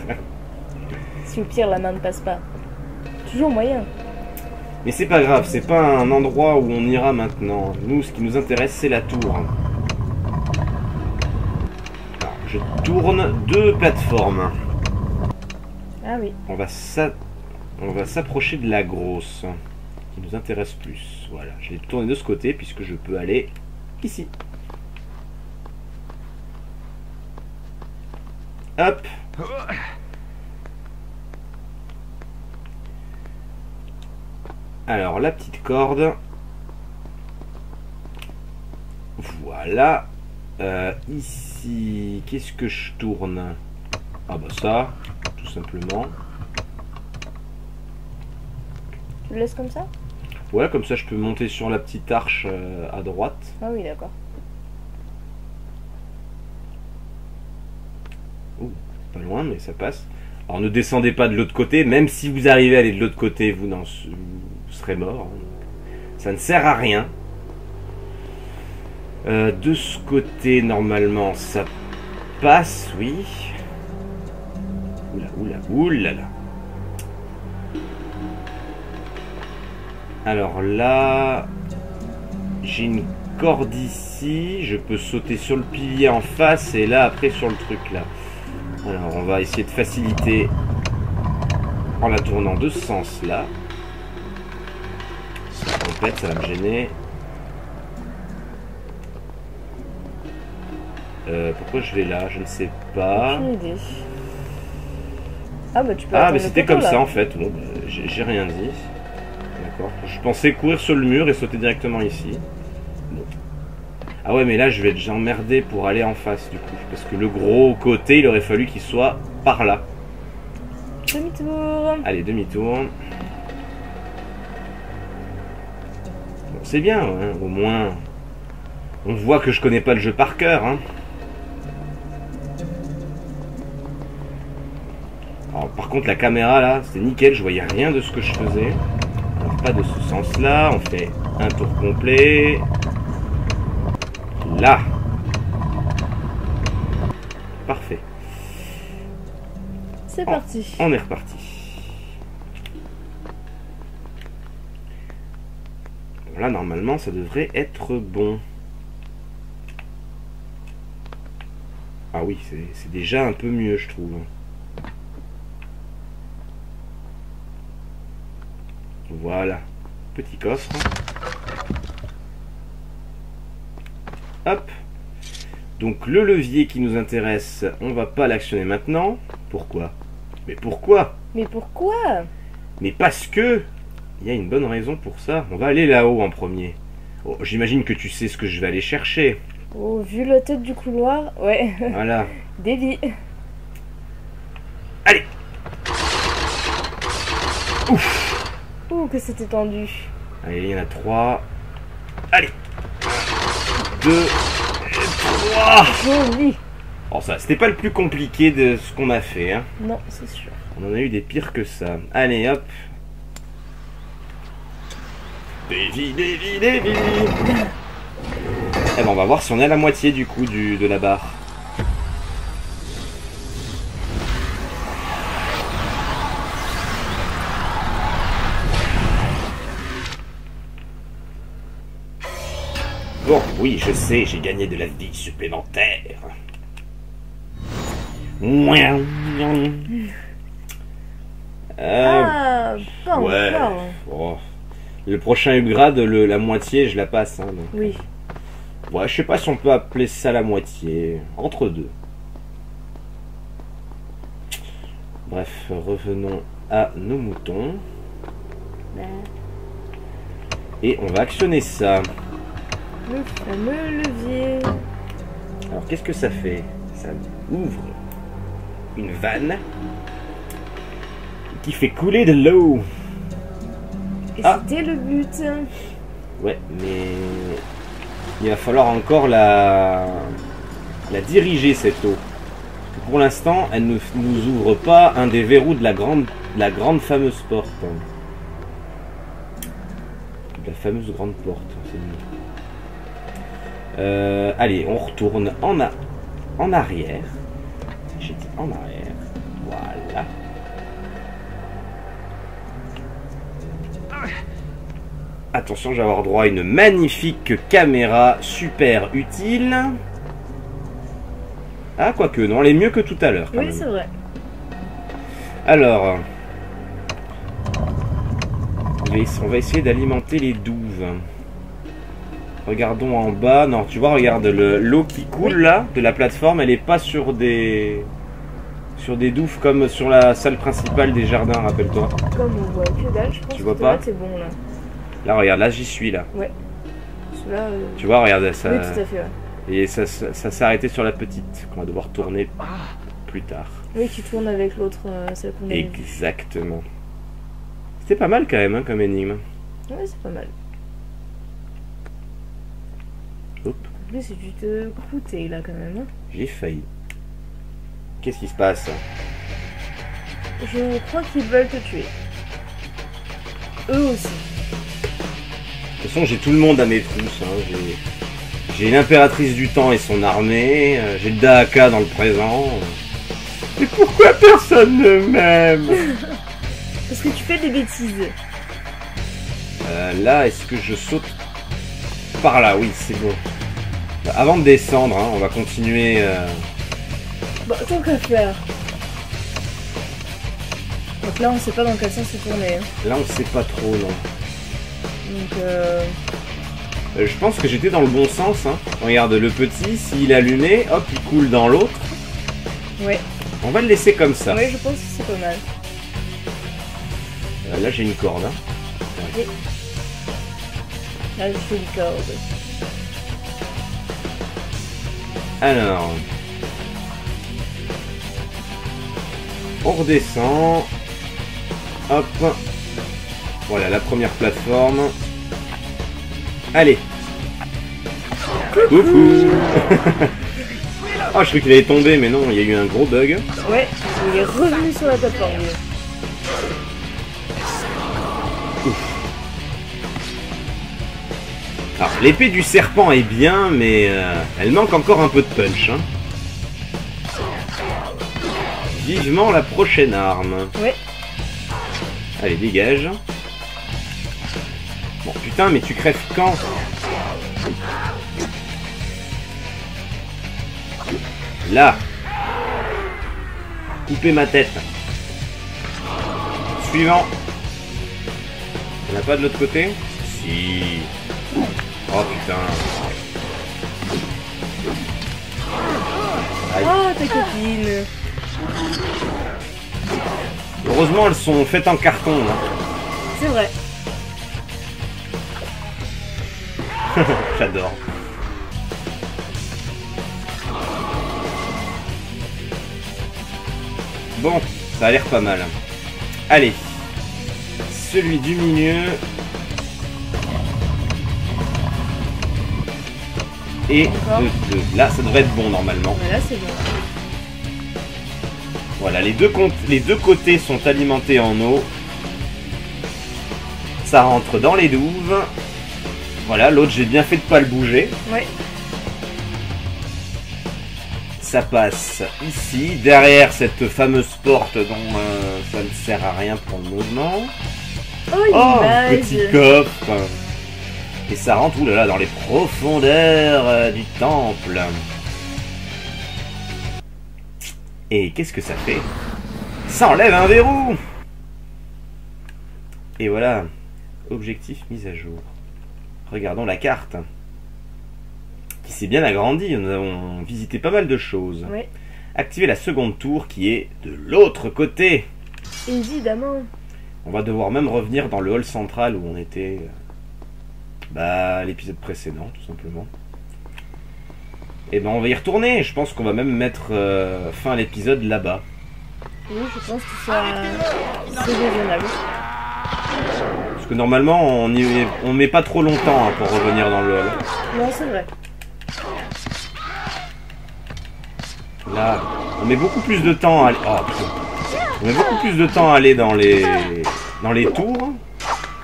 Si au pire la main ne passe pas. Toujours moyen. Mais c'est pas grave, c'est pas un endroit où on ira maintenant. Nous, ce qui nous intéresse, c'est la tour. Alors, je tourne 2 plateformes. Ah oui. On va s'approcher de la grosse, qui nous intéresse plus. Voilà, je vais tourner de ce côté puisque je peux aller ici. Hop. Alors, la petite corde. Voilà. Ici, qu'est-ce que je tourne? Ah bah ça, tout simplement. Tu le laisses comme ça? Ouais, comme ça je peux monter sur la petite arche à droite. Ah oui, d'accord. Ouh, pas loin, mais ça passe. Alors ne descendez pas de l'autre côté, même si vous arrivez à aller de l'autre côté, vous serez mort. Ça ne sert à rien. De ce côté, normalement, ça passe, oui. Oula, oula, oulala. Alors là, j'ai une corde ici. Je peux sauter sur le pilier en face et là, après, sur le truc là. Alors, on va essayer de faciliter en la tournant de ce sens-là. En fait, ça va me gêner. Pourquoi je vais là? Je ne sais pas. Aucune idée. Ah bah tu peux Ah, attendre mais le c'était poteau, comme là. ça en fait. Bon, bah, j'ai rien dit. D'accord. Je pensais courir sur le mur et sauter directement ici. Bon. Ah ouais, mais là je vais être déjà emmerdé pour aller en face du coup. Parce que le gros côté, il aurait fallu qu'il soit par là. Demi-tour. Allez, demi-tour. Bon, C'est bien, hein, au moins. On voit que je connais pas le jeu par cœur. Hein. Alors, par contre, la caméra là, c'était nickel. Je voyais rien de ce que je faisais. Alors, pas de ce sens-là. On fait un tour complet. Là. Parfait. C'est parti. On est reparti. Bon, là, normalement, ça devrait être bon. Ah oui, c'est déjà un peu mieux, je trouve. Voilà. Petit coffre. Hop. Donc le levier qui nous intéresse, on va pas l'actionner maintenant. Pourquoi? Mais pourquoi? Mais pourquoi? Mais parce que il y a une bonne raison pour ça. On va aller là-haut en premier. Oh, j'imagine que tu sais ce que je vais aller chercher. Oh, vu la tête du couloir, ouais. Voilà. Dévie. Allez. Ouf. Ouh, que c'était tendu. Allez, il y en a 3. Allez. 1, 2, 3. Joli. Oh, ça, c'était pas le plus compliqué de ce qu'on a fait. Hein. Non, c'est sûr. On en a eu des pires que ça. Allez, hop. Dévie, dévie, dévie. Eh ben, on va voir si on est à la moitié du coup de la barre. Bon, oui, je sais, j'ai gagné de la vie supplémentaire. Ah, pas ouais. encore. Oh. Le prochain upgrade, la moitié, je la passe. Hein, donc. Oui. Ouais, je sais pas si on peut appeler ça la moitié. Entre deux. Bref, revenons à nos moutons. Et on va actionner ça. Le fameux levier. Alors, qu'est-ce que ça fait? Ça ouvre une vanne qui fait couler de l'eau. Et Ah. c'était le but. Ouais, mais il va falloir encore la diriger cette eau. Pour l'instant, elle ne nous ouvre pas un des verrous de la grande fameuse porte. La fameuse grande porte, c'est mieux. Allez, on retourne en arrière. J'ai dit en arrière. Voilà. Attention, je vais avoir droit à une magnifique caméra super utile. Ah, quoique, non, elle est mieux que tout à l'heure. Oui, c'est vrai. Alors, on va essayer d'alimenter les douves. Regardons en bas. Non, tu vois, regarde, l'eau qui coule là, de la plateforme, elle n'est pas sur des douves comme sur la salle principale des jardins, rappelle-toi. Comme on voit que dalle, je pense Tu vois que pas là, c'est bon, là. Là, regarde, là, j'y suis, là. Ouais. Celui-là... Tu vois, regarde, ça... Oui, tout à fait, ouais. Et ça s'est arrêté sur la petite, qu'on va devoir tourner plus tard. Oui, qui tourne avec l'autre, celle qu'on a vue. Exactement. C'était pas mal quand même, hein, comme énigme. Ouais, c'est pas mal. Hop, En plus, c'est du te croûter, là, quand même. Hein. j'ai failli. Qu'est-ce qui se passe? Je crois qu'ils veulent te tuer. Eux aussi. De toute façon, j'ai tout le monde à mes trousses. Hein. J'ai l'impératrice du temps et son armée. J'ai le Dahaka dans le présent. Mais pourquoi personne ne m'aime? Parce que tu fais des bêtises. Là, est-ce que je saute par là? Oui, c'est bon. Avant de descendre, hein, on va continuer. Bon, tant qu'à faire. Donc là, on sait pas dans quel sens c'est tourné. Hein. Là, on sait pas trop, non. Donc, Je pense que j'étais dans le bon sens. Hein. Regarde, le petit, s'il est allumé, hop, il coule dans l'autre. ouais. On va le laisser comme ça. Ouais, je pense que c'est pas mal. Là, j'ai une corde. Hein. Oui. Là, je fais une corde. Alors, on redescend. Hop. Voilà la première plateforme. Allez. Coucou. Oh, je croyais qu'il allait tomber, mais non, il y a eu un gros bug. Ouais, il est revenu sur la plateforme. lui. Alors, l'épée du serpent est bien, mais elle manque encore un peu de punch. Hein. Vivement la prochaine arme. Ouais. Allez, dégage. Bon, putain, mais tu crèves quand? Là. Couper ma tête. Suivant. Il n'y en a pas de l'autre côté? Si. Oh putain. Aïe. Oh, ta copine. Heureusement, elles sont faites en carton. Là. C'est vrai. J'adore. Bon, ça a l'air pas mal. Allez. Celui du milieu. Et là, ça devrait être bon normalement. Voilà, c'est bon. Voilà, les deux côtés sont alimentés en eau. Ça rentre dans les douves. Voilà, l'autre, j'ai bien fait de pas le bouger. Ouais. Ça passe ici, derrière cette fameuse porte dont ça ne sert à rien pour le mouvement. Oh, Oh, l'image. petit coffre. Et ça rentre, oulala, dans les profondeurs du temple. Et qu'est-ce que ça fait? Ça enlève un verrou. Et voilà, objectif mis à jour. Regardons la carte. Qui s'est bien agrandie, nous avons visité pas mal de choses. Ouais. Activer la seconde tour qui est de l'autre côté. Évidemment. On va devoir même revenir dans le hall central où on était à l'épisode précédent, tout simplement. Et ben on va y retourner. Je pense qu'on va même mettre fin à l'épisode là-bas. Oui, je pense que ça c'est raisonnable. Parce que normalement on met pas trop longtemps pour revenir dans le hall. Non, c'est vrai. Là, on met beaucoup plus de temps à aller. Oh, putain. On met beaucoup plus de temps à aller dans les tours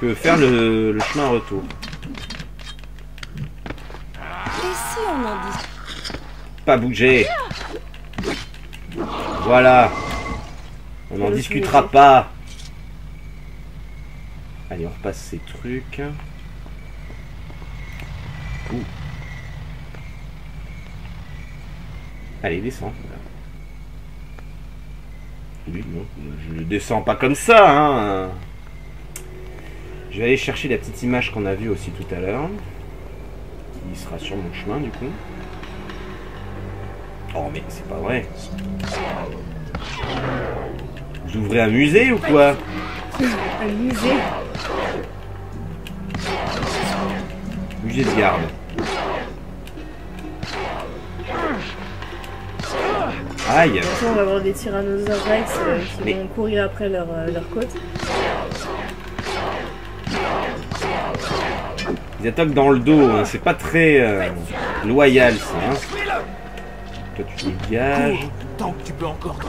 que faire le chemin retour. Et si on en dit? Pas bouger. Voilà. On n'en discutera pas. Allez, on repasse ces trucs. Ouh. Allez, descends. Oui, non, je ne descends pas comme ça, hein. Je vais aller chercher la petite image qu'on a vue aussi tout à l'heure. Qui sera sur mon chemin, du coup. Oh, mais c'est pas vrai. J'ouvrais un musée ou quoi? Un musée. Musée de garde. Aïe. Bientôt, on va avoir des tyrannosaures rex qui Mais- vont courir après leur côte. Ils attaquent dans le dos, hein. C'est pas très loyal ça. Hein. Toi tu dégages. Cours, tant que tu peux encore.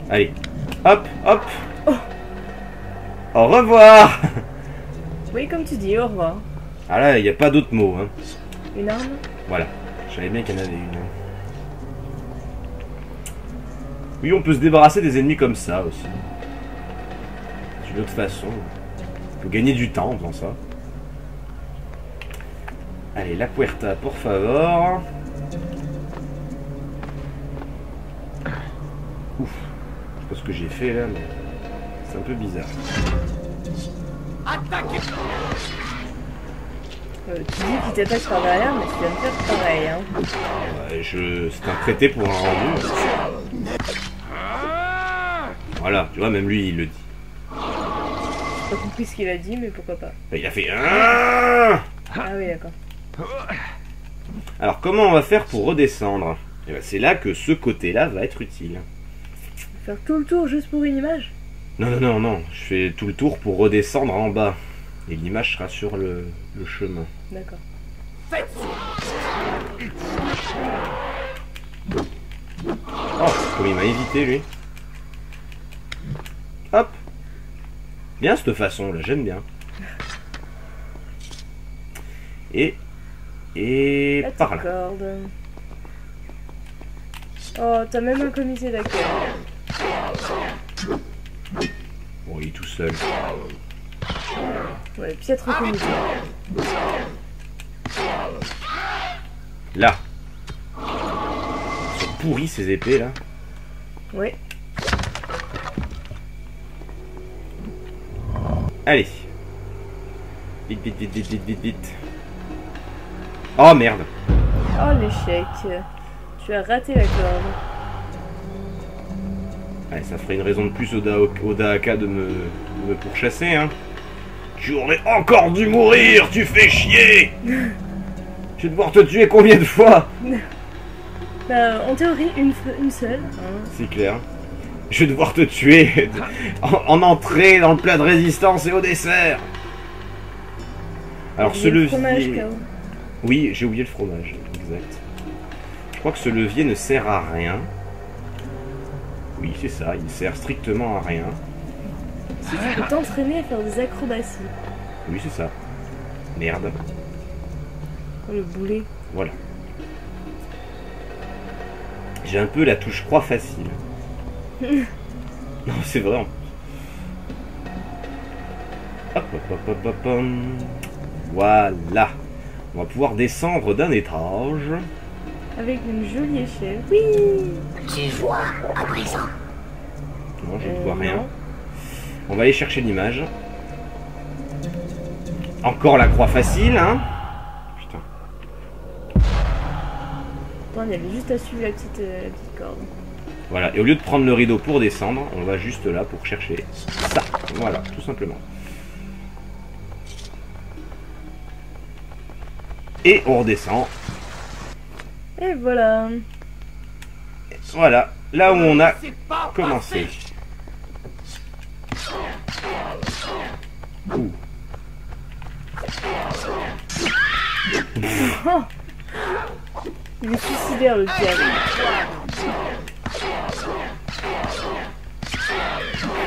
Allez. Hop, hop. Au revoir. Oui, comme tu dis, au revoir. Ah là, il n'y a pas d'autres mots. Hein. Une arme? Voilà. Je savais bien qu'il y en avait une. Oui, on peut se débarrasser des ennemis comme ça aussi. D'une autre façon. On peut gagner du temps en faisant ça. Allez, la puerta, por favor. Ouf. Je sais pas ce que j'ai fait là, mais c'est un peu bizarre. Tu dis qu'il t'attaque par derrière, mais tu viens de faire pareil, hein. Ouais, c'est un prêté pour un rendu. Voilà, tu vois, même lui il le dit. J'ai pas compris ce qu'il a dit, mais pourquoi pas. Il a fait. Ah oui, d'accord. Alors comment on va faire pour redescendre? Eh ben, c'est là que ce côté-là va être utile. Faire tout le tour juste pour une image? Non, non, non, non. Je fais tout le tour pour redescendre en bas. Et l'image sera sur le chemin. D'accord. Oh, comme il m'a évité lui. Hop. Bien cette façon là, j'aime bien. Et La par là. corde. Oh, t'as même un comité d'accueil. Bon, il est tout seul. Ouais, piètre comité. Là. Ils sont pourris ces épées là. Ouais. Allez. Vite, vite, vite, vite, vite, vite, vite. Oh merde. Oh, l'échec. Tu as raté la corde. Allez, ça ferait une raison de plus au Dahaka de me pourchasser, hein. Tu aurais encore dû mourir, tu fais chier. Je vais devoir te tuer combien de fois? Bah, en théorie, une seule. Hein. C'est clair. Je vais devoir te tuer en entrée, dans le plat de résistance et au dessert. Alors ce Le fromage, levier... Kao. Oui, j'ai oublié le fromage, exact. Je crois que ce levier ne sert à rien. Oui, c'est ça, il sert strictement à rien. Si tu peux t'entraîner à faire des acrobaties. Oui, c'est ça. Merde. Oh, le boulet. Voilà. J'ai un peu la touche croix facile. Non, c'est vrai. Hop, hop, hop, hop, hop, hop. Voilà. On va pouvoir descendre d'un étage. Avec une jolie échelle. Oui. Tu vois à présent. Non, je ne vois rien. Non. On va aller chercher l'image. Encore la croix facile, hein. Putain. Attends, il y avait juste à suivre la petite corde. Voilà. Et au lieu de prendre le rideau pour descendre, on va juste là pour chercher ça. Voilà, tout simplement. Et on redescend. Et voilà. Voilà. Là où on a commencé. Ouh. Oh, il est suicidaire le diable.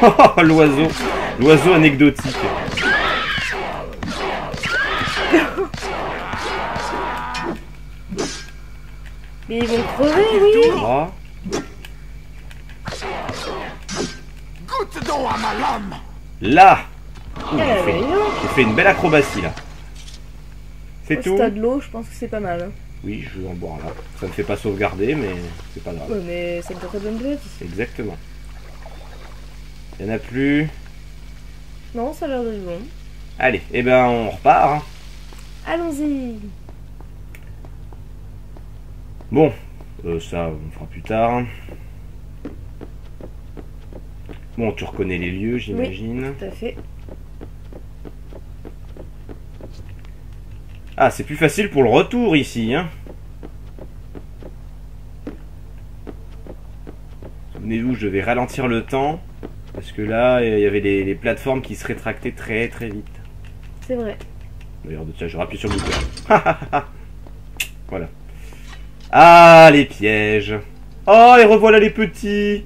Oh, l'oiseau. L'oiseau anecdotique. Mais ils vont crever, oui. Oh. Goûte donc à ma lame. Là. Ouh, Ah, j'ai fait une belle acrobatie là. C'est Au tout. stade de l'eau, je pense que c'est pas mal. Hein. Oui, je vais en boire là. Ça ne fait pas sauvegarder, mais c'est pas grave. Ouais, mais ça me fait bonne bleu. Exactement. Il n'y en a plus. Non, ça a l'air d'être bon. Allez, et ben on repart. Allons-y. Bon, ça on fera plus tard. Bon, tu reconnais les lieux, j'imagine. Tout à fait. Ah, c'est plus facile pour le retour ici, hein. Souvenez-vous, je vais ralentir le temps. Parce que là, il y avait les plateformes qui se rétractaient très très vite. C'est vrai. D'ailleurs, tiens, je rappuie sur le bouton. Voilà. Ah, les pièges. Oh, et revoilà les petits.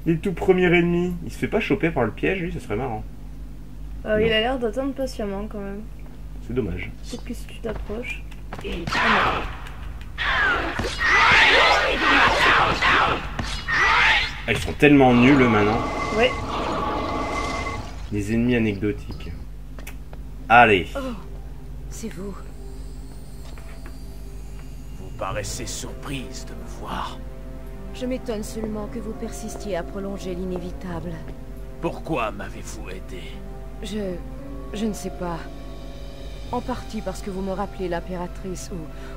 Les tout premiers ennemis. Il se fait pas choper par le piège, lui, ça serait marrant. Il a l'air d'attendre patiemment quand même. C'est dommage. Peut-être que si tu t'approches. Ah, ils sont tellement nuls maintenant. Ouais. Les ennemis anecdotiques. Allez. Oh, c'est vous. Vous paraissez surprise de me voir. Je m'étonne seulement que vous persistiez à prolonger l'inévitable. Pourquoi m'avez-vous aidé? Je ne sais pas. En partie parce que vous me rappelez l'impératrice,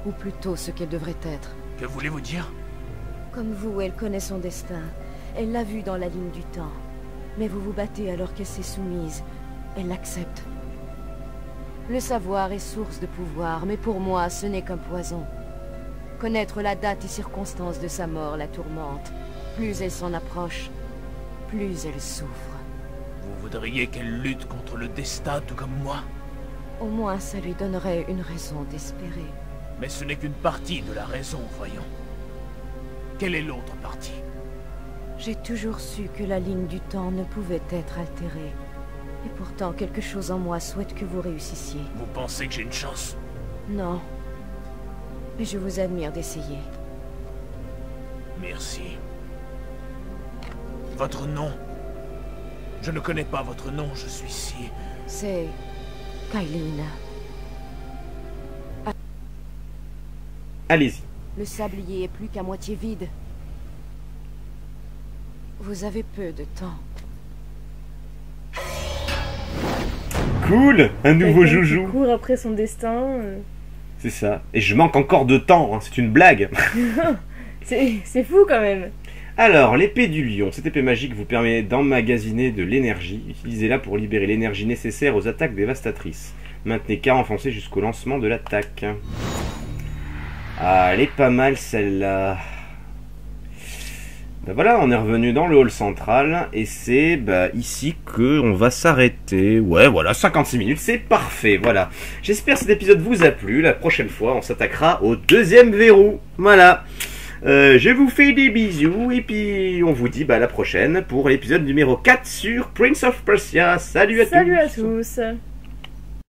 ou plutôt ce qu'elle devrait être. Que voulez-vous dire? Comme vous, elle connaît son destin. Elle l'a vu dans la ligne du temps. Mais vous vous battez alors qu'elle s'est soumise. Elle l'accepte. Le savoir est source de pouvoir, mais pour moi, ce n'est qu'un poison. Connaître la date et circonstances de sa mort la tourmente. Plus elle s'en approche, plus elle souffre. Vous voudriez qu'elle lutte contre le destin tout comme moi? Au moins, ça lui donnerait une raison d'espérer. Mais ce n'est qu'une partie de la raison, voyons. Quelle est l'autre partie? J'ai toujours su que la ligne du temps ne pouvait être altérée. Et pourtant, quelque chose en moi souhaite que vous réussissiez. Vous pensez que j'ai une chance? Non. Mais je vous admire d'essayer. Merci. Votre nom? Je ne connais pas votre nom, je suis si... C'est... Kailin. Allez-y. Le sablier est plus qu'à moitié vide. Vous avez peu de temps. Cool, un nouveau Quelqu'un qui joujou. court après son destin. C'est ça. Et je manque encore de temps, hein, c'est une blague. C'est fou quand même. Alors, l'épée du lion. Cette épée magique vous permet d'emmagasiner de l'énergie. Utilisez-la pour libérer l'énergie nécessaire aux attaques dévastatrices. Maintenez K enfoncé jusqu'au lancement de l'attaque. Ah, elle est pas mal celle-là. Ben voilà, on est revenu dans le hall central et c'est ici que on va s'arrêter. Ouais, voilà, 56 minutes, c'est parfait, voilà. J'espère que cet épisode vous a plu. La prochaine fois, on s'attaquera au deuxième verrou. Voilà. Je vous fais des bisous et puis on vous dit à la prochaine pour l'épisode numéro 4 sur Prince of Persia. Salut à tous. Salut à tous.